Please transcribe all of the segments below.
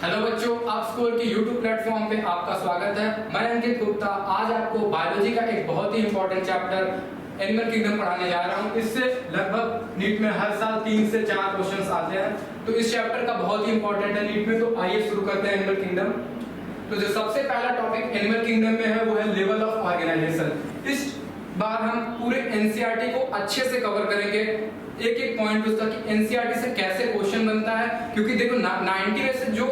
Hello बच्चों, आप school के YouTube प्लेटफॉर्म पे आपका स्वागत है। मैं अंकित गुप्ता आज आपको बायोलॉजी का एक बहुत ही इंपॉर्टेंट चैप्टर एनिमल किंगडम पढ़ाने जा रहा हूँ। इससे लगभग नीट में हर साल 3 से 4 क्वेश्चंस आते हैं, तो इस चैप्टर का बहुत ही इंपॉर्टेंट है नीट में। तो आइए शुरू करते हैं एनिमल किंगडम। तो जो सबसे पहला टॉपिक एनिमल किंगडम में है वो है लेवल ऑफ ऑर्गेनाइजेशन। इस बार हम पूरे एनसीईआरटी को अच्छे से कवर करेंगे, एक एक पॉइंट उसका कि एनसीईआरटी से कैसे क्वेश्चन बनता है। क्योंकि देखो 90 में से जो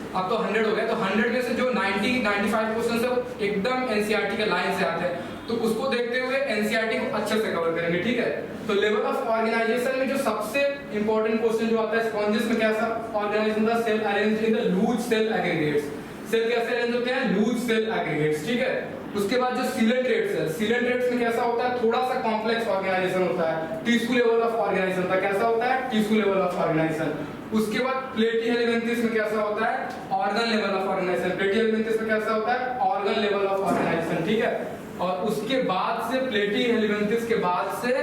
अब तो 100 हो गया, तो 100 में से जो 95 क्वेश्चन है एकदम एनसीईआरटी के लाइन से आते हैं, तो उसको देखते हुए एनसीईआरटी को अच्छे से कवर करेंगे, ठीक है। तो लेवल ऑफ ऑर्गेनाइजेशन में जो सबसे इंपॉर्टेंट क्वेश्चन जो आता है स्पॉन्जेस में, कैसा organisation the cell arranged in the loose cell aggregates. Cell कैसे अरेंज होते हैं? लूज सेल एग्रीगेट्स, ठीक है। उसके बाद जो सिलेंट्रेट्स है, सिलेंट्रेट्स में कैसा होता है? थोड़ा सा कॉम्प्लेक्स ऑर्गेनाइजेशन होता है, टिश्यू लेवल ऑफ ऑर्गेनाइजेशन होता है। कैसा होता है? Tissue level of organisation. उसके बाद प्लेटिहेलमिन्थेस में कैसा होता है? Organ level of organisation. Platyhelminthes में कैसा होता है? ऑर्गन लेवल ऑफ ऑर्गेनाइजेशन, ठीक है। और उसके बाद से प्लेटिहेलमिन्थेस के बाद से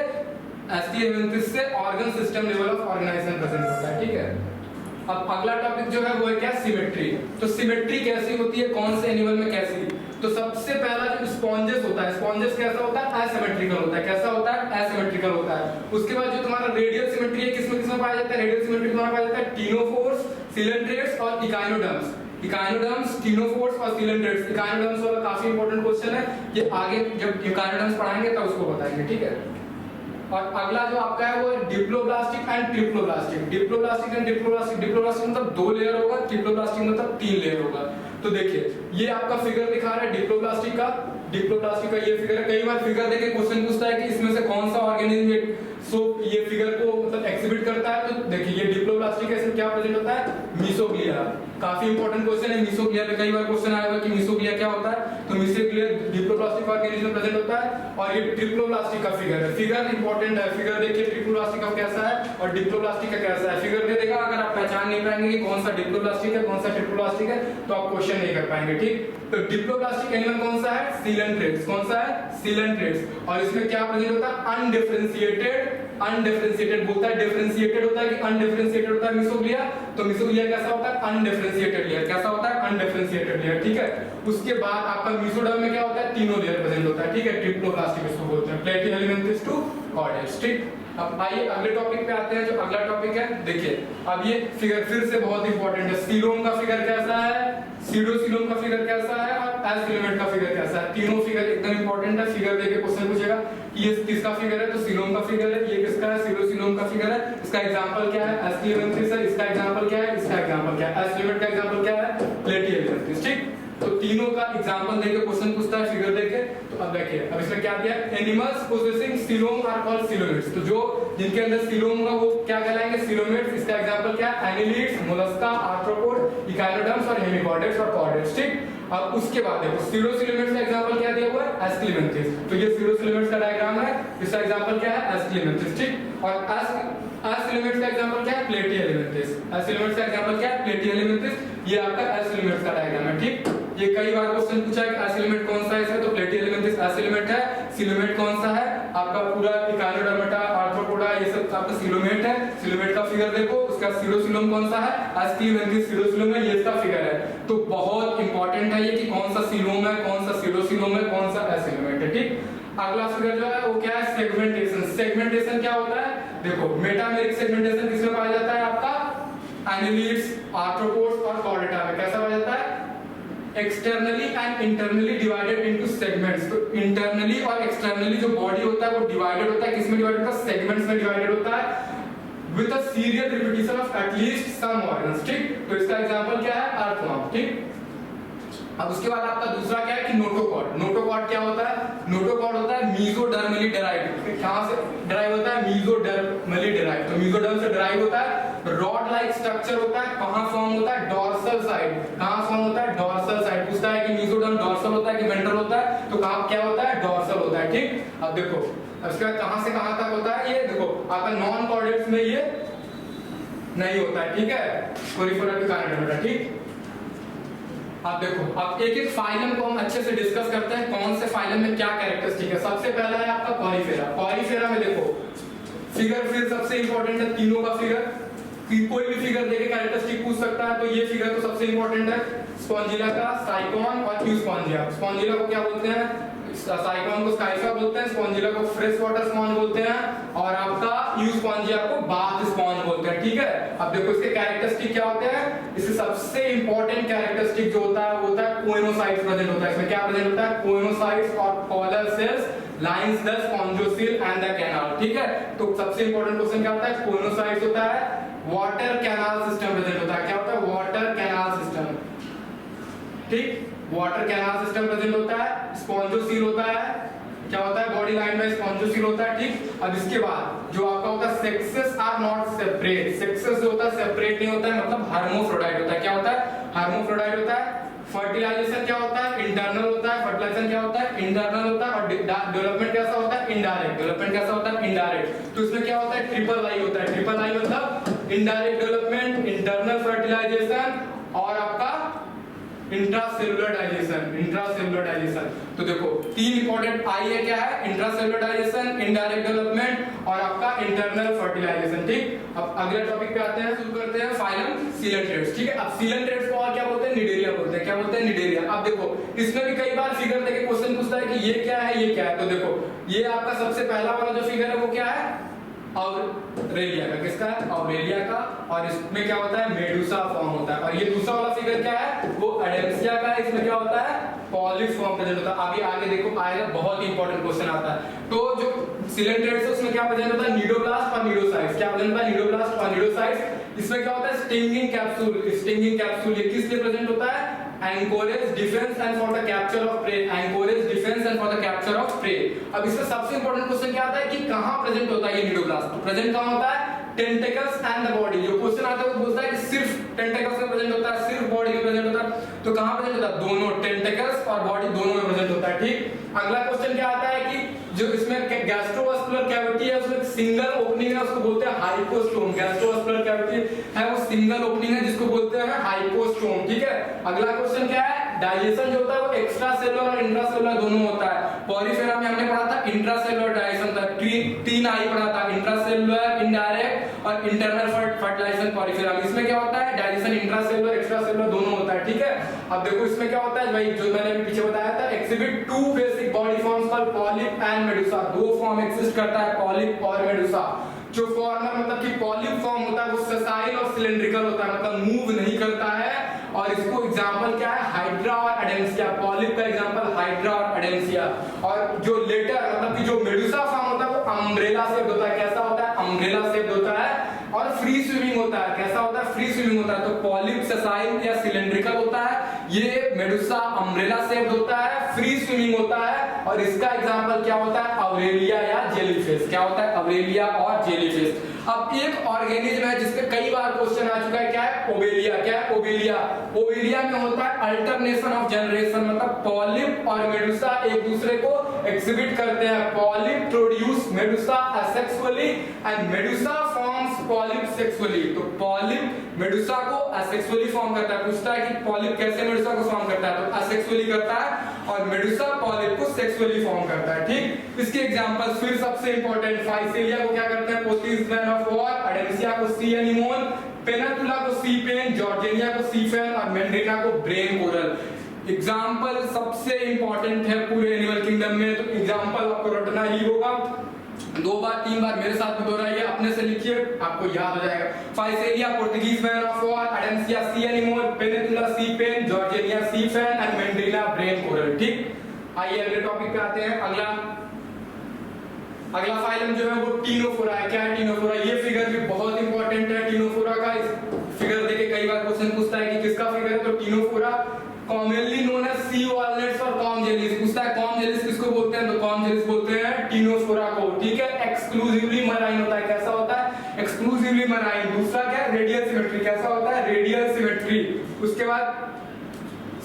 एस्टिहेलमिन्थेस से organ system level of organisation present होता है, ठीक है। अब अगला टॉपिक जो है वो है क्या? सिमेट्री। तो सिमेट्री कैसी होती है, कौन से एनिमल में कैसी? तो सबसे पहला जो स्पॉन्जेस होता है, स्पॉन्जेस कैसा होता है? एसिमेट्रिकल होता है। कैसा होता है? एसिमेट्रिकल होता है। उसके बाद जो तुम्हारा रेडियल सिमेट्री है, किसमें किसमें पाया जाता है? रेडियल सिमेट्री तुम्हारा पाया जाता है टिनोफोर्स, सिलेंट्रेट्स और इकाइनोडर्म्स। इकाइनोडर्म्स, टिनोफोर्स और सिलेंट्रेट्स। इकाइनोडर्म्स वाला काफी इंपॉर्टेंट क्वेश्चन है, ये आगे जब इकाइनोडर्म्स पढ़ाएंगे तब उसको बताएंगे, ठीक है। और अगला जो आपका है वो है diploblastic and triploblastic. Diploblastic and triploblastic, diploblastic मतलब 2 लेयर होगा, ट्रिप्लोब्लास्टिक मतलब 3 लेयर होगा। तो देखिए ये आपका फिगर दिखा रहा है डिप्लोब्लास्टिक का, डिप्लोब्लास्टिक का ये फिगर है। कई बार फिगर देके क्वेश्चन पूछता है कि इसमें से कौन सा ऑर्गेनिज्म ये फिगर को मतलब एक्सिबिट करता है। तो देखिए ये डिप्लोब्लास्टिक है, इसमें क्या प्रेजेंट होता है? मीसोग्लिया। काफी इंपॉर्टेंट क्वेश्चन है मीसोग्लिया पे, कई बार क्वेश्चन आएगा कि मीसोग्लिया क्या होता है। तो मीसोग्लिया डिप्लोब्लास्टिक ऑर्गेनिज्म प्रेजेंट होता है। और ये ट्रिप्लोब्लास्टिक का फिगर है, फिगर इंपॉर्टेंट है। फिगर देखिए ट्रिप्लोब्लास्टिक का कैसा है और डिप्लोब्लास्टिक का कैसा है, फिगर दे देगा। अगर आप पहचान नहीं पाएंगे कि कौन सा डिप्लोब्लास्टिक है कौन सा ट्रिप्लोब्लास्टिक है, तो आप क्वेश्चन नहीं कर पाएंगे, ठीक। तो डिप्लोब्लास्टिक एनिमल कौन सा है? सिलेंट्रेट्स। कौन सा है? सिलेंट्रेट्स। और इसमें क्या प्रेजेंट होता है? अनडिफरेंशिएटेड। अनडिफरेंशिएटेड बोलता है, डिफरेंशिएटेड होता है कि अनडिफरेंशिएटेड होता है मिसोग्लिया। तो मिसोग्लिया कैसा होता है? Undifferentiated layer. कैसा होता है? अनडिफरेंशिएटेड लेयर, ठीक है। उसके बाद आपका मिसोडर्म में क्या होता है? तीनों लेयर प्रेजेंट होता है, ठीक है। ट्रिप्लोब्लास्टिक इसको बोलते हैं, प्लेटिहेलमिन्थेस टू कॉर्डेट्स, ठीक। अब आइए अगले टॉपिक पे आते हैं। जो अगला टॉपिक है देखिए, अब ये फिगर फिर से बहुत इंपॉर्टेंट है। सीलोम का फिगर कैसा है, सीडोसीलोम का फिगर कैसा है और एस्फिलामेंट का फिगर कैसा है। तीनों फिगर एकदम इंपॉर्टेंट है। फिगर देके क्वेश्चन पूछेगा कि ये किसका फिगर है, तो सीलोम का फिगर है। ये किसका है? सीडोसीलोम का फिगर है। इसका एग्जांपल क्या है? एस्फिलामेंथेस है। इसका एग्जांपल क्या है? इसका एग्जांपल क्या है? एस्फिलामेंट का एग्जांपल क्या है? प्लेटिहेलमिन्थेस, ठीक। तो तीनों का एग्जांपल देके क्वेश्चन पूछता है फिगर देके। तो अब देखिए, अब इसमें क्या दिया? Animals possessing coelom are called coelomates. तो जो जिनके अंदर सीलोम होगा वो क्या कहलाएंगे? सीलोमेट्स। इसका एग्जांपल क्या है? एनिलिड्स, मोलस्का, आर्थ्रोपोड, इकाइनोडर्म्स और हेमिकॉर्डेट्स और कॉर्डेट्स, ठीक। अब उसके बाद देखो सीडोसिलोमेट्स का एग्जांपल क्या दिया हुआ है? एस्क्लेमेंथेस। तो ये सीडोसिलोमेट्स का डायग्राम है, इसका एग्जांपल क्या है? एस्क्लेमेंथेस, ठीक। और एस्क्लेमेंट्स का एग्जांपल क्या है? प्लेटिहेलमिन्थेस। एस्क्लेमेंट्स का एग्जांपल क्या है? प्लेटिहेलमिन्थेस। ये आपका एस्क्लेमेंट्स का डायग्राम है, ठीक। ये कई बार क्वेश्चन पूछा है कि एस्क्लेमेंट कौन सा है इसमें, तो प्लेटिहेलमिन्थेस एस्क्लेमेंट है। सीलोमेट कौन सा है? आपका पूरा इकाइनोडर्मेटा, आर्थ्रोपोडा ये सब आपका सीलोमेट है। सीलोमेट का फिगर देखो, उसका सीडोसिलोम कौन सा है? एस्क्लेमेंथेस सीडोसिलोम है, ये इसका फिगर है। तो बहुत इंपॉर्टेंट है ये कि कौन सा सीलोम है, कौन सा सीडोसिलोम है, कौन सा एस्क्लेमेंट है, ठीक। अगला फिगर जो है वो क्या है? सेगमेंटेशन। सेगमेंटेशन क्या होता है? देखो मेटामेरिक सेगमेंटेशन किसमें पाया जाता है? आपका एनिलिड्स, आर्थ्रोपोड्स और कॉर्डेटा में। कैसा पाया जाता है? Externally and internally divided into segments. तो इंटरनली और एक्सटर्नली जो बॉडी होता है वो डिवाइडेड होता है, किसमें डिवाइडेड होता है? सेगमेंट्स में डिवाइडेड होता है with a serial repetition of at least some organs, ठीक। तो इसका एग्जांपल क्या है? अर्थवर्म, ठीक। अब उसके बाद आपका दूसरा क्या है कि नोटोकॉर्ड। नोटोकॉर्ड क्या होता है? नोटोकॉर्ड होता है मीजोडर्मली डेराइव्ड। कहां से डेराइव होता है? Mesodermally derived. तो मीजोडर्म से डेराइव होता है। रॉड लाइक स्ट्रक्चर होता है, कहां फॉर्म होता है? Dorsal side. कहां फॉर्म होता है? Dorsal side. पूछता है कि मीजोडर्म डॉर्सल होता है कि वेंट्रल होता है, तो कहां क्या होता है? डॉर्सल होता है, ठीक। अब देखो उसके बाद कहां से कहां तक होता है? ये देखो आपका नॉन कॉर्डेट्स में ये नहीं होता है, ठीक है। कोरिफेरा इकाइनोडर्मेटा, ठीक। आप देखो, अब एक एक फाइलम को हम अच्छे से डिस्कस करते हैं, कौन से फाइलम में क्या कैरेक्टरिस्टिक है। सबसे पहला है आपका कॉरिफेरा। कॉरिफेरा में देखो फिगर फिर सबसे इंपॉर्टेंट है, तीनों का फिगर। कोई भी फिगर देके कैरेक्टरिस्टिक पूछ सकता है, तो ये फिगर तो सबसे इंपॉर्टेंट है, स्पॉन्जिला का साइकोन और यूस्पॉन्जिया। स्पॉन्जिला को क्या बोलते हैं, साइकोन को स्काइफा बोलते हैं, स्पॉन्जिला को फ्रेश वाटर स्पॉन्ज बोलते हैं, और आपका यूस्पॉन्जिया को बाथ स्पॉन्ज बोलते हैं। ठीक है, अब देखो इसके कैरेक्टरिस्टिक क्या होते हैं, इससे सबसे इंपॉर्टेंट कैरेक्टरिस्टिक जो होता है वो होता है कोइनोसाइट्स प्रेजेंट होता है। इसमें क्या प्रेजेंट होता है, कोइनोसाइट्स और collar cells lines the spongocoel and the canal. ठीक है, तो सबसे इंपॉर्टेंट क्वेश्चन क्या होता है, कोइनोसाइट्स होता है, वाटर कैनाल सिस्टम प्रेजेंट होता है। क्या होता है, वाटर कैनाल सिस्टम। ठीक, वाटर कैनाल सिस्टम प्रेजेंट होता है, स्पॉन्जोसील होता है, क्या होता है, बॉडी लाइन में स्पॉन्जोसील होता है। ठीक, अब इसके बाद जो आपका होता है sexes are not separate, sexes जो होता है सेपरेट नहीं होता है, मतलब हार्मोफ्रोडाइट होता है। क्या होता है, हार्मोफ्रोडाइट होता है। फर्टिलाइजेशन क्या होता है, इंटरनल होता है, फर्टिलाइजेशन क्या होता है, इंटरनल होता है, और डेवलपमेंट कैसा होता है, इनडायरेक्ट। डेवलपमेंट कैसा होता है, इनडायरेक्ट। तो इसमें क्या होता है, ट्रिपल आई होता है। ट्रिपल आई मतलब इनडायरेक्ट डेवलपमेंट, इंटरनल फर्टिलाइजेशन और आपका इंट्रासेलुलर डाइजेशन। इंट्रासेलुलर डाइजेशन, तो देखो तीन इंपॉर्टेंट आई है, क्या है, इंट्रासेलुलर डाइजेशन, इनडायरेक्ट डेवलपमेंट और आपका इंटरनल फर्टिलाइजेशन। ठीक, अब अगले टॉपिक पे आते हैं, शुरू करते हैं फाइलम सीलेंट्रेट्स। ठीक है, अब सीलेंट्रेट्स को और क्या बोलते हैं, निडेरिया बोलते हैं। क्या बोलते हैं, निडेरिया। अब देखो इसमें भी कई बार फिगर देके क्वेश्चन पूछता है कि ये क्या है, ये क्या है। तो देखो ये आपका सबसे पहला वाला जो फिगर है वो क्या है, ऑरेलिया का। किसका है, ऑरेलिया का, और इसमें क्या होता है, मेडुसा फॉर्म होता है। और ये दूसरा वाला फिगर क्या है, वो अडेल्सिया का है, इसमें क्या होता है, पॉलिप फॉर्म प्रेजेंट होता है। अभी आगे देखो आएगा, बहुत ही इंपॉर्टेंट क्वेश्चन आता है। तो जो सीलेंट्रेट्स है उसमें क्या प्रेजेंट होता है, निडोब्लास्ट और निडोसाइट्स। क्या प्रेजेंट होता है, निडोब्लास्ट और निडोसाइट्स। इसमें क्या होता है, स्टिंगिंग कैप्सूल। स्टिंगिंग कैप्सूल ये किस लिए प्रेजेंट होता है, anchorage defence and for the capture of prey. Anchorage defence and for the capture of prey. अब इसमें सबसे इंपॉर्टेंट क्वेश्चन क्या आता है कि कहां प्रेजेंट होता है ये निडोब्लास्ट। तो प्रेजेंट कहां होता है, टेंटिकल्स एंड द बॉडी। जो क्वेश्चन आता है वो पूछता है कि सिर्फ टेंटिकल्स में प्रेजेंट होता है, सिर्फ बॉडी में प्रेजेंट होता है। तो कहां प्रेजेंट होता है, दोनों, टेंटिकल्स और बॉडी दोनों में प्रेजेंट होता है। ठीक, अगला क्वेश्चन क्या आता है कि जो इसमें गैस्ट्रोवास्कुलर कैविटी है उसमें सिंगल ओपनिंग है, उसको बोलते हैं हाइपोस्टोम। गैस्ट्रोवास्कुलर कैविटी है वो सिंगल ओपनिंग है जिसको बोलते हैं हाइपोस्टोम। ठीक है, अगला क्वेश्चन क्या है, डाइजेशन जो होता है वो एक्स्ट्रा सेलुलर और इंट्रा सेलुलर दोनों होता है। पॉलीफेरा में हमने पढ़ा था इंट्रा सेलुलर डाइजेशन था, तीन आई पढ़ा था, इंट्रा सेलुलर, इनडायरेक्ट और इंटरनल फर्टिलाइजेशन पॉलीफेरा में। इसमें क्या होता है, digestion intra cellular extra cellular दोनों होता है। ठीक है, अब देखो इसमें क्या होता है भाई, जो मैंने अभी पीछे बताया था, exhibit two basic body forms called polyp and medusa. दो फॉर्म एग्जिस्ट करता है, पॉलिप और मेडुसा। जो फॉर्मर मतलब कि पॉलिप फॉर्म होता है वो सेसाइल और सिलिंड्रिकल होता है, मतलब मूव नहीं करता है। और इसको एग्जांपल क्या है, हाइड्रा और एडेंसिया। पॉलिप का एग्जांपल हाइड्रा और एडेंसिया। और जो लेटर मतलब कि जो मेडुसा फॉर्म होता है वो अम्ब्रेला शेप होता है। कैसा होता है, अम्ब्रेला शेप होता है और फ्री स्विमिंग होता है। कैसा होता है, फ्री स्विमिंग होता है। तो पॉलिप सेसाइल या सिलिंड्रिकल होता है, ये मेडुसा अम्ब्रेला शेप होता है, फ्री स्विमिंग होता है। और इसका एग्जांपल क्या होता है, ऑरेलिया या जेलीफिश। क्या होता है, ऑरेलिया और जेलीफिश। अब एक ऑर्गेनिज्म है जिसपे कई बार क्वेश्चन आ चुका है, क्या है, ओवेलिया। क्या है, ओवेलिया। ओवेलिया में होता है अल्टरनेशन ऑफ जनरेशन, मतलब पॉलिप और मेडुसा एक दूसरे को एक्सिबिट करते हैं। Polyp produce Medusa asexually and Medusa forms polyp sexually. तो पॉलिप मेडुसा को असेक्सुअली फॉर्म करता है। पूछता है कि पॉलिप कैसे मेडुसा को फॉर्म करता है, तो असेक्सुअली करता है, और मेडुसा पॉलिप को सेक्सुअली फॉर्म करता है। ठीक, इसके एग्जांपल फिर सबसे इंपॉर्टेंट, फाइसेलिया को क्या करते हैं, पोथीज मैन ऑफ वॉर, अडेंसिया को सी एनिमोन, पेनातुला को सी पेन, जॉर्जिनिया को सी फैन और मैंड्रिना को ब्रेन कोरल। एग्जांपल सबसे इंपॉर्टेंट है पूरे एनिमल किंगडम में, तो एग्जांपल आपको रटना ही होगा। 2 बार 3 बार मेरे साथ में दोहराइए, अपने से लिखिए, आपको याद हो जाएगा। Physalia Portuguese man of war, adamsia sea anemone, pennatula sea pen, gorgonia sea fan and meandrina brain coral. ठीक, आइए अगले टॉपिक पे आते हैं। अगला फाइलम जो है वो टीनोफोरा है। क्या है, टीनोफोरा। ये फिगर भी बहुत इंपॉर्टेंट है टीनोफोरा का। इस फिगर देके कई बार क्वेश्चन पूछता है कि किसका फिगर है, तो टीनोफोरा कॉमनली नोन एज सी वॉलनट्स और कॉम जेलीज। पूछता है कॉम जेलीज किसको बोलते हैं, तो कॉम जेलीज बोलते हैं टीनोफोरा को। ठीक है, एक्सक्लूसिवली मराइन होता है। कैसा होता है, एक्सक्लूसिवली मराइन। दूसरा क्या है, रेडियल सिमेट्री। कैसा होता है, रेडियल सिमेट्री। उसके बाद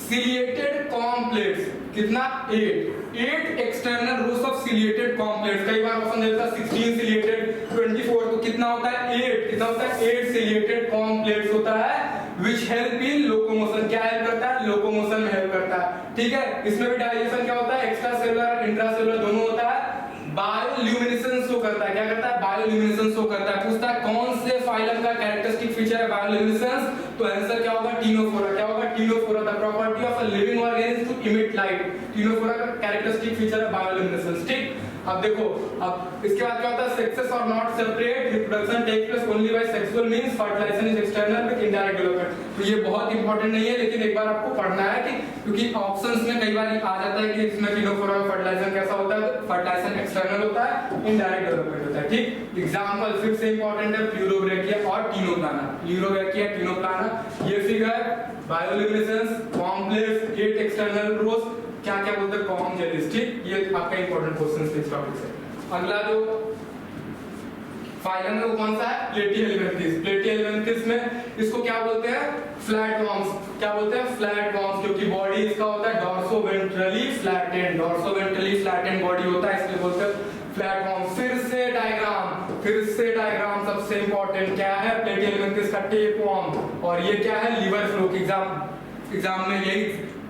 सिलिएटेड कॉम्प्लेक्स, कितना, 8 external rose of ciliated complex. कई बार ऑप्शन देता है 16 सिलिएटेड, 24, तो कितना होता है, 8। कितना होता है, 8 सिलिएटेड कॉम्प्लेक्स होता है, which help in locomotion। क्या हेल्प करता है, लोकोमोशन में हेल्प करता है। ठीक है, इसमें भी डाइजेशन क्या होता है, एक्स्ट्रा सेलुलर इंट्रा सेलुलर दोनों होता है। बायोल्यूमिनेसेंस शो करता है। क्या करता है, बायोल्यूमिनेसेंस शो करता है। पूछता है कौन से फाइलम का कैरेक्टरिस्टिक फीचर है बायोल्यूमिनेसेंस, तो आंसर क्या होगा, टीनोफोरा। क्या होगा, Ctenophora. The property of a living organism to emit light, Ctenophora का कैरेक्टरिस्टिक फीचर है बायोल्यूमिनेसेंस। ठीक, अब देखो, अब इसके बाद क्या होता है, sexes are not separate, reproduction take place only by sexual means, fertilisation is external with indirect development. तो ये बहुत इंपॉर्टेंट नहीं है, लेकिन एक बार आपको पढ़ना है कि क्योंकि ऑप्शंस में कई बार आ जाता है कि इसमें टीनोफोरा में फर्टिलाइजेशन कैसा होता है, तो फर्टिलाइजेशन एक्सटर्नल होता है, इनडायरेक्ट डेवलपमेंट होता है। ठीक, एग्जांपल फिर से इंपॉर्टेंट है, प्लूरोब्रैकिया और टीनोप्लाना। प्लूरोब्रैकिया, टीनोप्लाना, ये figure bioluminescence, complex, gate external growth, क्या क्या बोलते हैं, कॉम जेलिस। ठीक, ये आपका इंपॉर्टेंट क्वेश्चन है इस टॉपिक से। अगला जो फाइलम है वो कौन सा है, प्लेटिहेल्मिन्थिस। प्लेटिहेल्मिन्थिस में इसको क्या बोलते हैं, फ्लैट वॉर्म्स। क्या बोलते हैं, फ्लैट वॉर्म्स, क्योंकि बॉडी इसका होता है डॉर्सोवेंट्रली फ्लैटेंड, डॉर्सोवेंट्रली फ्लैटेंड बॉडी होता है, इसलिए बोलते हैं फ्लैट वॉर्म्स। फिर से डायग्राम सबसे इंपॉर्टेंट क्या है, प्लेटिहेल्मिन्थिस का टेप वॉर्म, और ये क्या है, लिवर फ्लू। एग्जाम में यही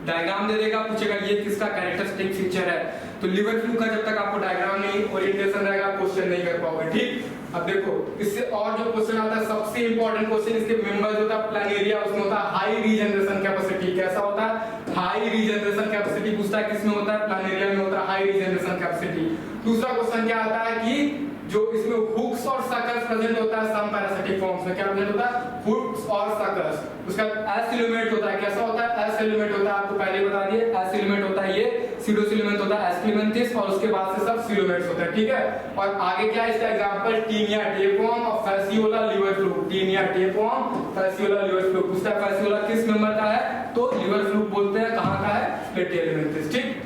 डायग्राम दे देगा, पूछेगा ये किसका कैरेक्टरिस्टिक फीचर है, तो लिवर फ्लू का जब तक आपको डायग्राम नहीं ओरिएंटेशन रहेगा क्वेश्चन नहीं कर पाओगे। ठीक, अब देखो इससे और जो क्वेश्चन आता है, सबसे इंपॉर्टेंट क्वेश्चन इसके मेंबर्स होता है प्लानेरिया, उसमें होता है हाई रीजनरेशन कैपेसिटी। कैसा होता है, हाई रीजनरेशन कैपेसिटी पूछता है, किसमें होता है, प्लानेरिया में होता है हाई रीजनरेशन कैपेसिटी। दूसरा क्वेश्चन क्या आता है कि जो इसमें हुक्स और सकर्स प्रेजेंट होता है सम पैरासिटिक फॉर्म्स में, क्या प्रेजेंट होता है, हुक्स और सकर्स। उसका एसिलोमेट होता है, कैसा होता है, एसिलोमेट होता है, आपको पहले बता दिए, एसिलोमेट होता है, ये सीडोसिलोमेट होता है एस्क्लेमेंथिस, और उसके बाद से सब सिलोमेट्स होते हैं। ठीक है, और आगे क्या है इसका एग्जांपल, टीनिया टेपवर्म और Fasciola liver fluke. Taenia tapeworm, Fasciola liver fluke. पूछता है फैसियोला किस मेंबर का है, तो लिवर फ्लू बोलते हैं, कहां का है, प्लेटिहेल्मिन्थिस। ठीक,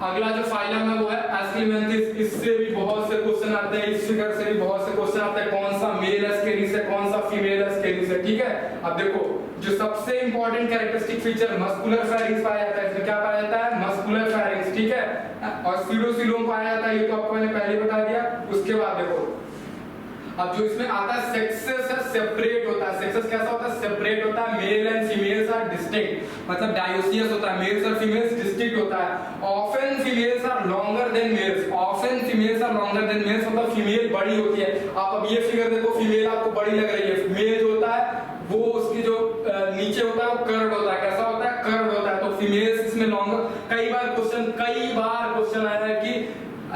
अगला जो फाइलम है वो है एस्क्लेमेंथिस। इससे भी बहुत से क्वेश्चन आते हैं, इस फिगर से भी बहुत से क्वेश्चन आते हैं, कौन सा मेल एस्केरिस है, कौन सा फीमेल एस्केरिस है। ठीक है, अब देखो जो सबसे important characteristic feature muscular pharynx पाया जाता है, इसमें क्या पाया जाता है, मस्कुलर फेरिंग्स। ठीक है, और सीडोसिलोम पाया जाता है, ये तो आपको मैंने पहले बता दिया। उसके बाद देखो अब जो इसमें आता है सेक्सेस है, सेपरेट होता है। सेक्सेस कैसा होता है, सेपरेट होता है, male and females are distinct, मतलब डायोसियस होता है, मेल्स और फीमेल्स डिस्टिंक्ट होता है। Often females are longer than males, often females are longer than males, मतलब फीमेल बड़ी होती है। आप अब ये फिगर देखो, फीमेल आपको बड़ी लग रही है, मेल जो होता है वो उसकी जो नीचे होता है वो कर्व्ड होता है। कैसा होता है, कर्व्ड होता है, तो फीमेल्स इसमें लॉन्गर। कई बार क्वेश्चन आया है कि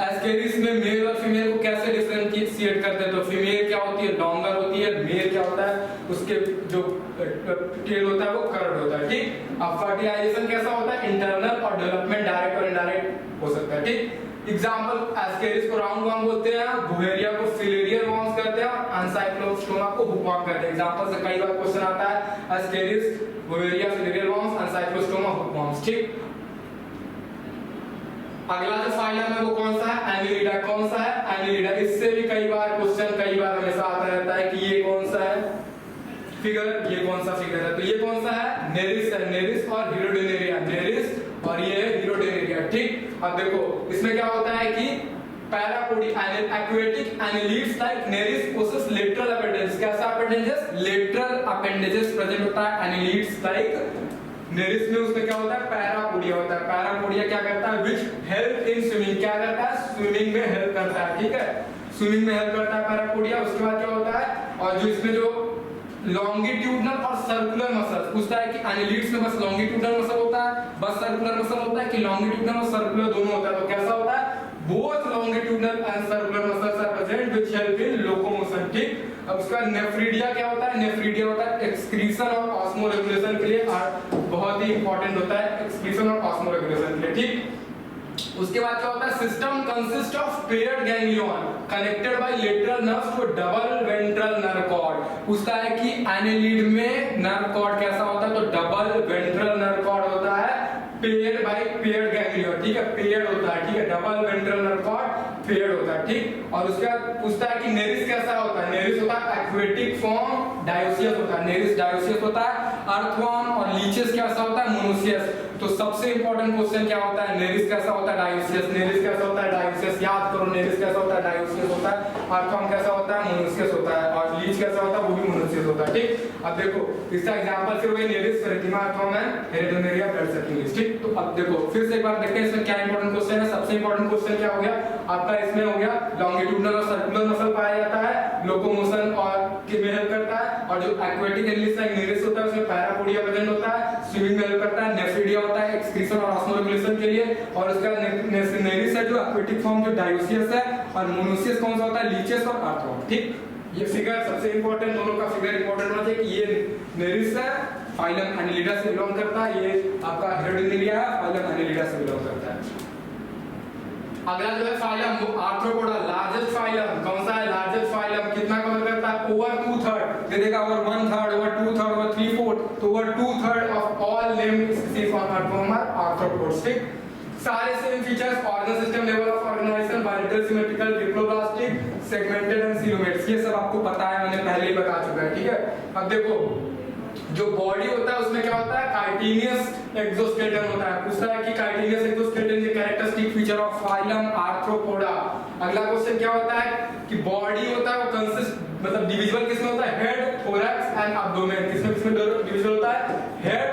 एस्केरिस में मेल और फीमेल को कैसे डिफरेंशिएट करते हैं, तो फीमेल क्या होती है, लॉन्गर होती है, मेल क्या होता है, उसके जो टेल होता है वो कर्व्ड होता है। ठीक, अब फर्टिलाइजेशन कैसा होता है, इंटरनल और डेवलपमेंट डायरेक्ट और इनडायरेक्ट हो सकता है। ठीक, एग्जांपल एस्केरिस को राउंड वॉर्म बोलते हैं, बुवेरिया को फिलेरियल वॉर्म्स कहते हैं, एनसाइक्लोस्टोमा को हुक वॉर्म कहते हैं। एग्जांपल से कई बार क्वेश्चन आता है, ascaris, wuchereria, filarial worms, ancylostoma, hookworms. ठीक, अगला जो फाइलम है वो कौन सा है, एनिलिडा। कौन सा है, एनिलिडा। इससे भी कई बार हमेशा आता रहता है कि ये कौन सा है फिगर, ये कौन सा फिगर है, तो ये कौन सा है, नेरिस है, नेरिस और हीरोडेनेरिया, नेरिस और ये हीरोडेनेरिया। ठीक, अब देखो इसमें क्या होता है कि parapodia aquatic annelids like Nereis possess lateral appendages. कैसा अपेंडेजेस, लेटरल अपेंडेजेस प्रेजेंट होता है एनिलिड्स लाइक नेरिस में। उसमें क्या होता है, पैरापोडिया होता है। पैरापोडिया क्या करता है, विच हेल्प इन स्विमिंग, क्या करता है, स्विमिंग में हेल्प करता है। ठीक है, स्विमिंग में हेल्प करता है पैरापोडिया। उसके बाद क्या होता है, और जो इसमें जो लॉन्गिट्यूडनल और सर्कुलर मसल्स पूछता है कि एनिलिड्स में बस लॉन्गिट्यूडनल मसल होता है, बस सर्कुलर मसल होता है कि लॉन्गिट्यूडनल और सर्कुलर दोनों होता है, तो कैसा होता है, both longitudinal and circular muscles are present which help in locomotion. ठीक, अब उसका नेफ्रीडिया क्या होता है, नेफ्रीडिया होता है एक्सक्रीशन और ऑस्मोरेगुलेशन के लिए, बहुत ही इंपॉर्टेंट होता है एक्सक्रीशन और ऑस्मोरेगुलेशन के लिए। ठीक, उसके बाद क्या होता है, system consist of paired ganglion connected by lateral nerves to double ventral nerve cord. पूछता है कि एनिलिड में नर्व कॉर्ड कैसा होता है, तो डबल वेंट्रल नर्व कॉर्ड होता है, पेयर्ड बाय पेयर्ड गैंग्लियन। ठीक है, पेयर्ड होता है, ठीक है, double ventral nerve cord paired होता है। ठीक, और उसके बाद पूछता है कि नेरिस कैसा होता है, नेरिस होता है एक्वेटिक फॉर्म, डायोसियस होता है, नेरिस डायोसियस होता है। अर्थवर्म और लीचेस कैसा होता है, मोनोसियस। तो सबसे इंपॉर्टेंट क्वेश्चन क्या होता है, नेरिस कैसा होता है, डायोसियस। नेरिस कैसा होता है, डायोसियस। याद करो, नेरिस कैसा होता है, डायोसियस होता है। अर्थवर्म कैसा होता है, मोनोसियस होता है। और लीच कैसा होता है, वो भी मोनोसियस होता है। ठीक, अब देखो इसका एग्जांपल फिर वही nereis, pheretima, earthworm and hirudinaria blood sucking leech. ठीक, तो अब देखो फिर से एक बार देखते हैं इसमें क्या इंपॉर्टेंट क्वेश्चन है। सबसे इंपॉर्टेंट क्वेश्चन क्या हो गया आपका, इसमें हो गया लॉन्गिट्यूडनल और सर्कुलर मसल पाया जाता है, लोकोमोशन और के में हेल्प करता है। और जो एक्वेटिक एनिमल्स लाइक नेरिस होता है उसमें पैरापोडिया प्रेजेंट होता है, स्विमिंग में हेल्प करता है। नेफ्रिडिया होता है एक्सक्रीशन और ऑस्मोरेगुलेशन के लिए। और उसका नेरिस है जो एक्वेटिक फॉर्म, जो डायोसियस है। और मोनोसियस कौन सा होता है, लीचेस और अर्थवर्म। ठीक, ये फिगर सबसे इंपॉर्टेंट, दोनों का फिगर इंपॉर्टेंट होना चाहिए कि ये नेरिस है, फाइलम एनिलिडा से बिलोंग करता है। ये आपका हेरेडोनेरिया है, फाइलम एनिलिडा से बिलोंग करता है। अगला जो है फाइलम आर्थ्रोपोडा, लार्जेस्ट फाइलम। कौन सा है, लार्जेस्ट फाइलम। कितना कवर करता है, ओवर 2/3 दे देगा, ओवर 1/3, ओवर 2/3, ओवर 3/4। तो over 2/3 of all limb species on earthworm are arthropods. ठीक, सारे same features, organ system, level of organisation, bilateral, symmetrical, diploblastic, segmented and coelomates, ये सब आपको पता है, मैंने पहले ही बता चुका है। ठीक है, अब देखो जो बॉडी होता है उसमें क्या होता है, काइटिनियस एक्सोस्केलेटन होता है। पूछता है कि chitinous exoskeleton is characteristic feature of phylum arthropoda. अगला क्वेश्चन क्या होता है कि बॉडी होता है वो कंसिस्ट, मतलब डिविजिबल किसमें होता है, हेड, थोरैक्स एंड एब्डोमेन। किसमें किसमें डिविजिबल होता है, हेड,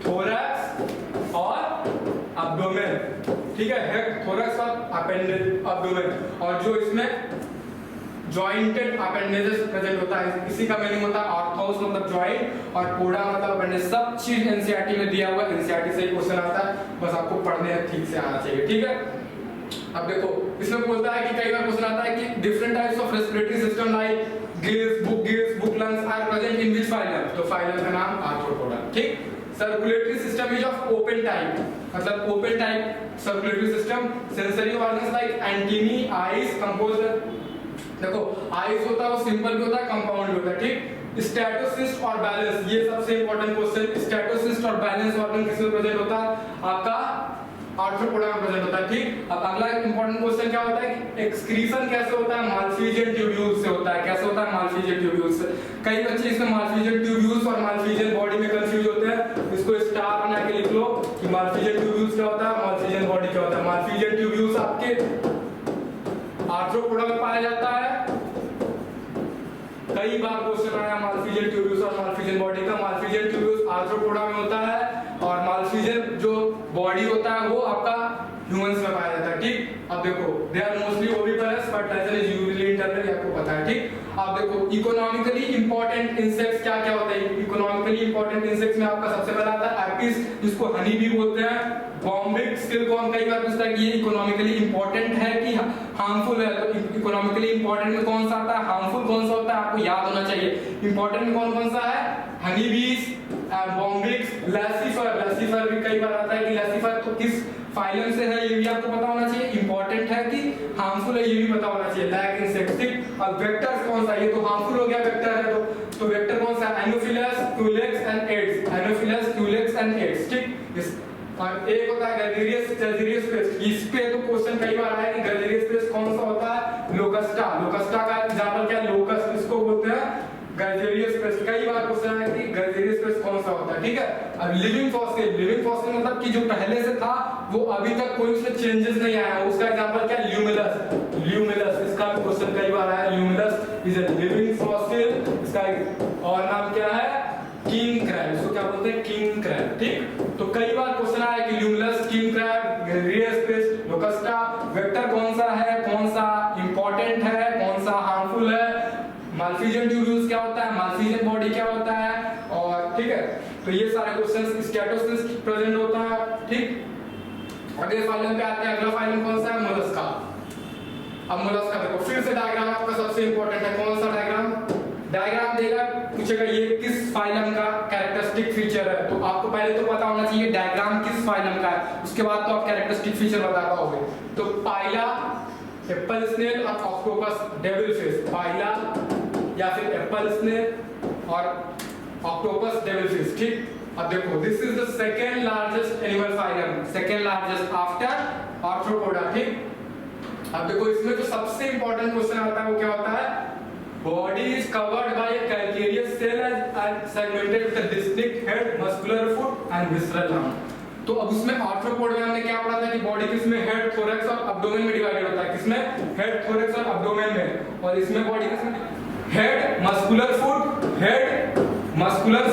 थोरैक्स और एब्डोमेन। ठीक है, हेड, थोरैक्स और अपेंडेज, एब्डोमेन। और जो इसमें जॉइंटेड अपेंडेजेस प्रेजेंट होता है, इसी का मीनिंग होता है ऑर्थोस मतलब जॉइंट और पोडा मतलब अपेंडेज। सब चीज एनसीईआरटी में दिया हुआ है, एनसीईआरटी से ही क्वेश्चन आता है, बस आपको पढ़ने ठीक से आना चाहिए। ठीक है, अब देखो इसमें बोलता है कि कई बार क्वेश्चन आता है कि different types of respiratory system like gills, book lungs are present in which phylum. तो फाइलम का नाम आर्थ्रोपोडा। ठीक, circulatory system is of open type, मतलब open type circulatory system. Sensory organs like antennae, eyes, composed. देखो eyes होता है वो simple भी होता है, कंपाउंड भी होता है। ठीक, स्टैटोसिस्ट और बैलेंस, ये सबसे इंपॉर्टेंट क्वेश्चन। स्टैटोसिस्ट और बैलेंस ऑर्गन किसमें प्रेजेंट होता है, आपका आर्थ्रोपोडा में प्रेजेंट होता है। ठीक, अब अगला इंपॉर्टेंट क्वेश्चन क्या होता है कि एक्सक्रीशन कैसे होता है, मालफिजियन ट्यूब्यूल्स से होता है। कैसे होता है, मालफिजियन ट्यूब्यूल्स से। कई बच्चे इसमें मालफिजियन ट्यूब्यूल्स और मालफिजियन बॉडी में कंफ्यूज होते हैं, इसको स्टार बना के लिख लो कि मालफिजियन ट्यूब्यूल्स क्या होता है, मालफिजियन बॉडी क्या होता है। मालफिजियन ट्यूब्यूल्स आपके आर्थ्रोपोडा में पाया जाता है। कई बार क्वेश्चन आया मालफिजियन ट्यूब्यूल्स और मालफिजियन बॉडी का। मालफिजियन ट्यूब्यूल्स आर्थ्रोपोडा में होता है और मालफिजियन जो बॉडी होता है वो आपका ह्यूमंस में पाया जाता है। ठीक, अब देखो they are mostly oviparous but tension is usually internal, आपको पता है। ठीक, अब देखो इकोनॉमिकली इंपॉर्टेंट इंसेक्ट्स क्या क्या होते हैं। इकोनॉमिकली इंपॉर्टेंट इंसेक्ट्स में आपका सबसे पहला आता है एपिस, जिसको हनी भी बोलते हैं। बॉम्बिक सिल्कवर्म, कई बार पूछता है कि ये इकोनॉमिकली इंपॉर्टेंट है कि हार्मफुल है। तो इकोनॉमिकली इंपॉर्टेंट में कौन सा आता है, हार्मफुल कौन सा होता है, आपको याद होना चाहिए। इंपॉर्टेंट में कौन कौन सा है, हनी बीज, बॉम्बिक्स, लैसिफर। लैसिफर भी कई बार आता है कि लैसिफर तो किस फाइलम से है, ये भी आपको पता होना चाहिए। इंपॉर्टेंट है कि हार्मफुल है, ये भी पता होना चाहिए। लाइक इंसेक्टिक। अब वेक्टर्स कौन सा, ये तो हार्मफुल हो गया वेक्टर है, तो वेक्टर कौन सा, Anopheles, Culex and Aedes. Anopheles, Culex and Aedes. ठीक, और एक होता है गल्जेरियस, गल्जेरियस पेस्ट। इस पे तो क्वेश्चन कई बार आया कि गल्जेरियस पेस्ट कौन सा होता है, लोकस्टा। लोकस्टा का एग्जांपल क्या, लोकस, इसको बोलते हैं गल्जेरियस पेस्ट। कई बार क्वेश्चन आया कि गल्जेरियस पेस्ट कौन सा होता है। ठीक है, अब लिविंग फॉसिल। लिविंग फॉसिल मतलब कि जो पहले से था वो अभी तक कोई उसमें चेंजेस नहीं आया, उसका एग्जांपल क्या, ल्यूमिनस। ल्यूमिनस, इसका भी क्वेश्चन कई बार आया। Luminous is a living fossil. इसका और नाम क्या है, किंग क्रैब। इसको क्या बोलते हैं, किंग क्रैब। ठीक, तो कई बार क्वेश्चन आया कि luminous, king crab, gregarious pest, locusta. Vector कौन सा है, कौन सा इंपॉर्टेंट है, कौन सा हार्मफुल है। मालफिजियन ट्यूब्यूल्स क्या होता है, मालफिजियन बॉडी क्या होता है। और ठीक है, तो ये सारे क्वेश्चंस स्टैटोसिस प्रेजेंट होता है। ठीक, अगले फाइलम पे आते हैं। अगला फाइलम कौन सा है, मोलस्का। अब मोलस्का देखो फिर से डायग्राम आपका सबसे इंपॉर्टेंट है। कौन सा डायग्राम, डायग्राम देगा, पूछेगा ये किस फाइलम का कैरेक्टरिस्टिक फीचर है। तो आपको पहले तो पता होना चाहिए डायग्राम किस फाइलम का है, उसके बाद तो आप कैरेक्टरिस्टिक फीचर बता पाओगे। तो पाइला, एप्पल स्नेल और ऑक्टोपस डेविल फिश। पाइला या फिर एप्पल स्नेल और ऑक्टोपस डेविल फिश। ठीक, अब देखो this is the second largest animal phylum, second largest after arthropoda. ठीक, अब देखो इसमें जो सबसे इंपॉर्टेंट क्वेश्चन आता है वो क्या होता है, body is covered by calcareous cell and segmented with a distinct head, muscular foot and visceral arm. तो अब उसमें आर्थ्रोपोड में हमने क्या पढ़ा था कि बॉडी किसमें हेड, थोरैक्स और एब्डोमेन में डिवाइडेड होता है, किसमें हेड, थोरैक्स और एब्डोमेन में, और इसमें बॉडी किसमें हेड, मस्कुलर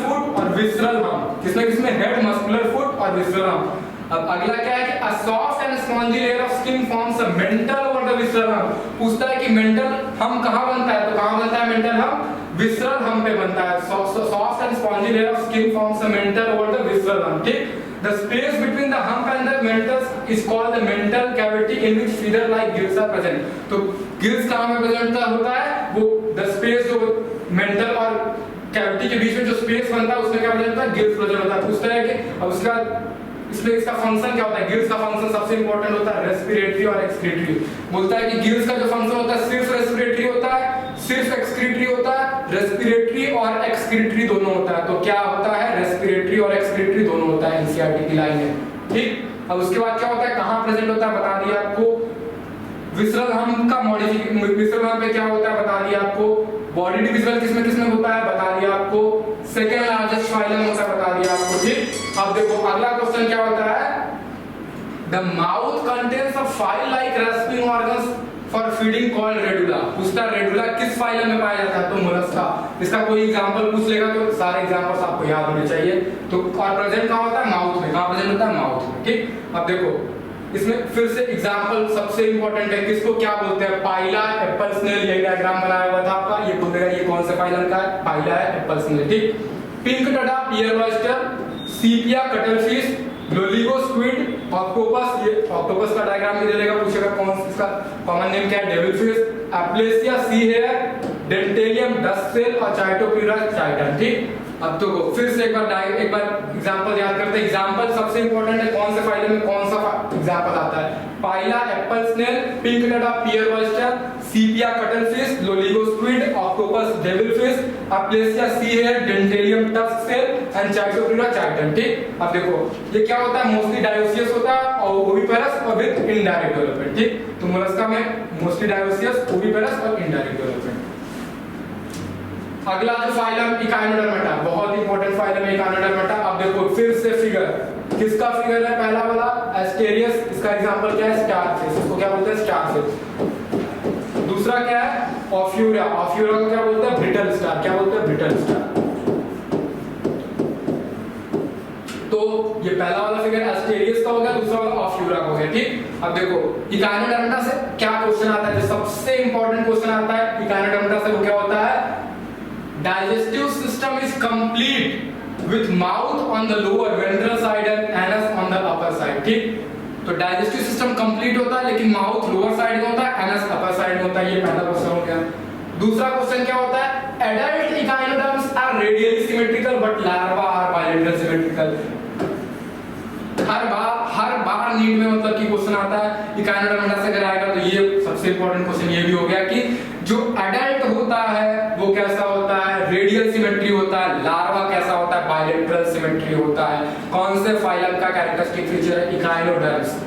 फुट और विसरल आर्म, किसमें किसमें हेड, मस्कुलर फुट और विसरल आर्म। अब अगला क्या है कि a soft and spongy layer of skin forms a mental over the visceral arm। पूछता है कि मेंटल हम कहाँ बनता है, तो कहाँ बनता है मेंटल हम, विसरल हम पे बनता है। soft and spongy layer of skin forms a mental over the visceral arm, ठीक। The space between the hump and the mentals is called the mental cavity in which feather like gills are present। तो gills कहाँ में present होता है, वो the space जो mental और cavity के बीच में जो स्पेस बनता है उसमें क्या प्रेजेंट होता है, गिल्स प्रेजेंट होता है। पूछता है कि अब उसका इसमें इसका फंक्शन क्या होता है, गिल्स का फंक्शन सबसे इंपॉर्टेंट होता है रेस्पिरेटरी और एक्सक्रीटरी। बोलता है कि गिल्स का जो फंक्शन होता है सिर्फ रेस्पिरेटरी होता है, सिर्फ एक्सक्रीटरी होता है, रेस्पिरेटरी और एक्सक्रीटरी दोनों होता है। तो क्या होता है, रेस्पिरेटरी और एक्सक्रीटरी दोनों होता है, एनसीईआरटी की लाइन है, ठीक। अब उसके बाद क्या होता है, कहां प्रेजेंट होता है बता दिया आपको, विसरल हम्प का मॉडिफिकेशन, विसरल हम्प पे क्या होता है बता दिया आपको, बॉडी डिविजन किसमें किसमें होता है बता दिया आपको, सेकंड लार्जेस्ट फाइलम होता है बता दिया आपको, ठीक। अब देखो अगला क्वेश्चन क्या होता है, the mouth contains a file like respiring organs for feeding called radula. पूछता रेडुला किस फाइलम में पाया जाता है, तो मोलस्का। इसका कोई एग्जांपल पूछ लेगा तो सारे एग्जांपल्स आपको याद होने चाहिए। तो और प्रेजेंट कहां होता है, माउथ में। कहां प्रेजेंट होता है, माउथ में, ठीक। अब देखो इसमें फिर से एग्जांपल सबसे इंपॉर्टेंट है, किसको क्या बोलते हैं, पाइला, एप्पल स्नेल। ये डायग्राम बनाया हुआ था आपका, ये बोलेगा ये कौन से फाइलम का है, पाइला है, एप्पल स्नेल, ठीक। Pink टडा, pear oyster, sepia, cuttlefish, loligo, squid, octopus. ये ऑक्टोपस का डायग्राम भी दे देगा, पूछेगा कौन इसका कॉमन नेम क्या है, डेविलफिश, aplysia, sea hare, dentalium, tusk cell और चाइटोप्यूरा चाइटन, ठीक। अब तो फिर से एक बार एग्जांपल याद करते हैं। एग्जांपल सबसे इंपॉर्टेंट है, कौन से फाइलम में कौन सा एग्जांपल आता है, pila, apple snail, pinctada, pear oyster, sepia, cuttlefish, loligo, squid, octopus, devilfish, aplysia, sea hare, dentalium, tusk shell and chaetopleura chiton, ठीक। अब देखो ये क्या होता है, मोस्टली डायोसियस होता है और ओविपेरस और विद इनडायरेक्ट डेवलपमेंट, ठीक। तो मोलस्का में मोस्टली डायोसियस, ओविपेरस और इनडायरेक्ट डेवलपमेंट। अगला जो फाइलम इकाइनोडर्मेटा, बहुत इंपॉर्टेंट फाइलम है इकाइनोडर्मेटा। अब देखो फिर से फिगर, किसका फिगर है, पहला वाला एस्टेरियस। इसका एग्जांपल क्या है, स्टारफिश। इसको क्या बोलते हैं, स्टारफिश। दूसरा क्या है, ऑफ्यूरा। ऑफ्यूरा को क्या बोलते हैं, ब्रिटल स्टार। क्या बोलते हैं, ब्रिटल स्टार। तो ये पहला वाला फिगर एस्टेरियस का हो गया, दूसरा वाला ऑफ्यूरा का हो गया, ठीक। अब देखो इकाइनोडर्मेटा से क्या क्वेश्चन आता है, जो सबसे इंपॉर्टेंट क्वेश्चन आता है इकाइनोडर्मेटा से, वो क्या होता है, digestive system is complete with mouth on the lower ventral side and anus on the upper side, ठीक। तो digestive system complete होता है लेकिन माउथ लोअर साइड में होता है, एनस अपर साइड में होता है। ये पहला क्वेश्चन हो गया। दूसरा क्वेश्चन क्या होता है, adult echinoderms are radially symmetrical but larvae are bilateral symmetrical। हर बार नीट में मतलब कि क्वेश्चन आता है इकाइनोडर्मेटा से अगर आएगा, तो ये सबसे इंपॉर्टेंट क्वेश्चन ये भी हो गया कि जो एडल्ट होता है वो कैसा होता है, रेडियल सिमेट्री होता है, लार्वा कैसा होता है, बाइलेटरल सिमेट्री होता है। कौन से फाइलम का कैरेक्टरिस्टिक फीचर है, इकाइनोडर्म्स।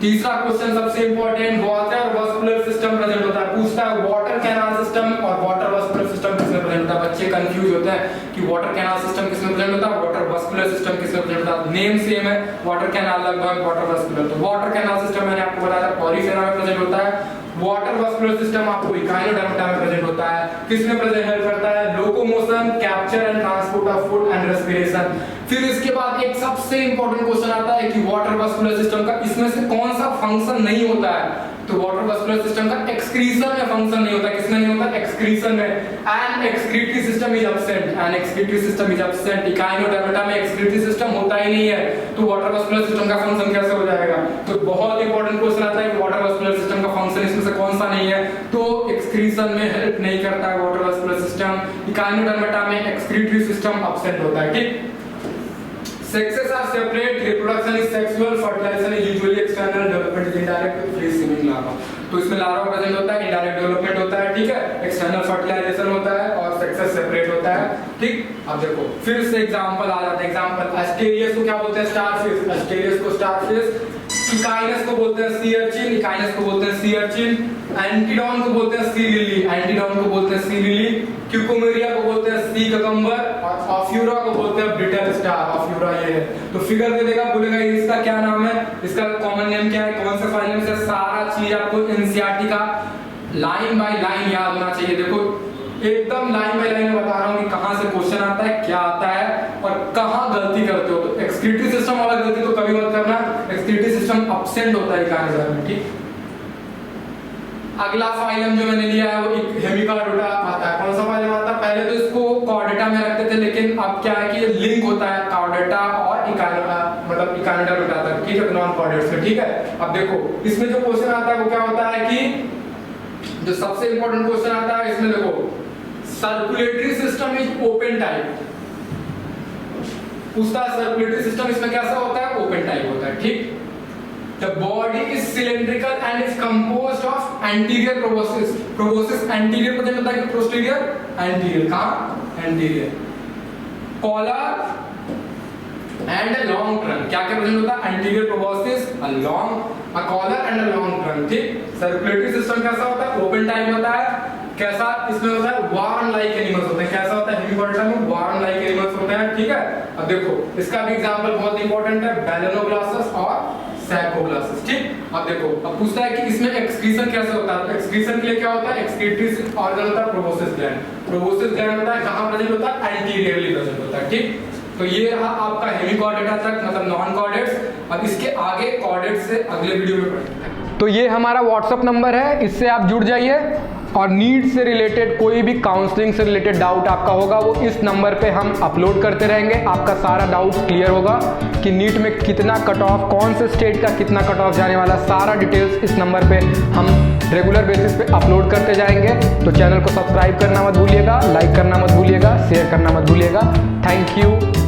तीसरा क्वेश्चन सबसे important, water vascular system present होता है। पूछता है वाटर कैनाल सिस्टम और वाटर वस्कुलर सिस्टम किसमें प्रेजेंट होता है। बच्चे कंफ्यूज होते हैं कि वाटर कैनाल सिस्टम किसमें प्रेजेंट होता है, वाटर वस्कुलर सिस्टम किसमें प्रेजेंट होता है। नेम सेम है, वाटर कैनाल लगभग, वाटर वस्कुलर। तो वाटर कैनाल सिस्टम मैंने आपको बताया पॉलीफेरा में प्रेजेंट होता है, वाटर वस्कुलर सिस्टम आपको इकाइनोडर्मेटा में प्रेजेंट होता है। किसमें प्रेजेंट हेल्प करता है, locomotion, capture and transport of food and respiration. फिर इसके बाद एक सबसे इंपॉर्टेंट क्वेश्चन आता है कि वाटर वस्कुलर सिस्टम का इसमें से कौन सा फंक्शन नहीं होता है। तो वाटर वस्कुलर सिस्टम का एक्सक्रीशन में फंक्शन नहीं होता, किसमें नहीं होता, एक्सक्रीशन में। And excretory system is absent, and excretory system is absent. Echinodermata में एक्सक्रीटरी सिस्टम होता ही नहीं है, तो वाटर वस्कुलर सिस्टम का फंक्शन कैसे हो जाएगा। तो बहुत इंपॉर्टेंट क्वेश्चन आता है कि वाटर वस्कुलर सिस्टम का फंक्शन इसमें से कौन सा नहीं है, तो एक्सक्रीशन में हेल्प नहीं करता है वाटर वस्कुलर सिस्टम। इकाइनोडर्मेटा में एक्सक्रीटरी सिस्टम एब्सेंट होता है, ठीक। Sexes are separate, reproduction is sexual, fertilization is usually external, development is indirect with free swimming larva। तो इसमें लार्वा प्रेजेंट होता है, इनडायरेक्ट डेवलपमेंट होता है, ठीक है, एक्सटर्नल फर्टिलाइजेशन होता है और सेक्सेस सेपरेट होता है, ठीक। अब देखो फिर से एग्जांपल आ जाता है। एग्जांपल एस्टेरियस को क्या बोलते हैं, स्टारफिश। एस्टेरियस को स्टारफिश। इकाइनस को बोलते हैं सी अर्चिन, इकाइनस को बोलते हैं सी अर्चिन। एंटीडॉन को बोलते हैं सी लिली, एंटीडॉन को बोलते हैं सी लिली, क्यूकोमेरिया को बोलते हैं सी ककम्बर, और ऑफ्यूरा को बोलते हैं ब्रिटल स्टार। ऑफ्यूरा ये है, तो फिगर दे देगा, बोलेगा इसका क्या नाम है, इसका कॉमन नेम क्या है, कौन से फाइलम से, सारा चीज आपको एनसीईआरटी का लाइन बाय लाइन याद होना चाहिए। देखो एकदम लाइन बाय लाइन बता रहा हूँ कि कहाँ से क्वेश्चन आता है, क्या आता है और कहाँ गलती करते हो। तो एक्सक्रीटरी सिस्टम वाला गलती तो कभी मत करना, एक्सक्रीटरी सिस्टम एब्सेंट होता है इकानोजर में, ठीक। अगला फाइलम जो मैंने लिया है वो हेमिकॉर्डेटा आता है। कौन सा फाइलम आता है, पहले तो इसको कॉर्डेटा में रखते थे, लेकिन अब क्या है कि ये लिंक होता है कॉर्डेटा और इकानोडा, मतलब इकानोडर्मेटा तक, ठीक है, नॉन कॉर्डेट्स में, ठीक है। अब देखो इसमें जो क्वेश्चन आता है वो क्या होता है कि जो सबसे इंपॉर्टेंट क्वेश्चन आता है इसमें, देखो circulatory system is open type, पूछता है सर्कुलेटरी सिस्टम इसमें कैसा होता है, ओपन टाइप होता है, ठीक। The body is cylindrical and is composed of anterior proboscis. Proboscis anterior present होता है कि posterior? Anterior, कहाँ? Anterior. Collar and a long trunk. क्या क्या प्रेजेंट होता है? Anterior proboscis, a collar and a long trunk, ठीक? Circulatory system कैसा होता है? Open type होता है। कैसा इसमें होता है, वार्म लाइक एनिमल्स होते हैं। कैसा होता है हेमिकॉर्डेटा में, वार्म लाइक एनिमल्स होते हैं, ठीक है। अब देखो इसका भी एग्जांपल बहुत इंपॉर्टेंट है, बैलेनोग्लासस और सैकोग्लासस, ठीक। अब देखो अब पूछता है कि इसमें एक्सक्रीशन कैसे होता है, तो एक्सक्रीशन के लिए क्या होता है, एक्सक्रीटरी ऑर्गन होता है प्रोबोसिस ग्लैंड, प्रोबोसिस ग्लैंड होता है कहां प्रेजेंट होता है, एंटीरियरली प्रेजेंट होता है, ठीक। तो ये रहा आपका हेमिकॉर्डेटा तक, मतलब नॉन कॉर्डेट्स। अब इसके आगे कॉर्डेट्स से अगले वीडियो में पढ़ेंगे। तो ये हमारा व्हाट्सएप नंबर है, इससे आप जुड़ जाइए और नीट से रिलेटेड कोई भी काउंसलिंग से रिलेटेड डाउट आपका होगा वो इस नंबर पे हम अपलोड करते रहेंगे। आपका सारा डाउट क्लियर होगा कि नीट में कितना कट ऑफ, कौन से स्टेट का कितना कट ऑफ जाने वाला, सारा डिटेल्स इस नंबर पे हम रेगुलर बेसिस पे अपलोड करते जाएंगे। तो चैनल को सब्सक्राइब करना मत भूलिएगा, लाइक करना मत भूलिएगा, शेयर करना मत भूलिएगा। Thank you.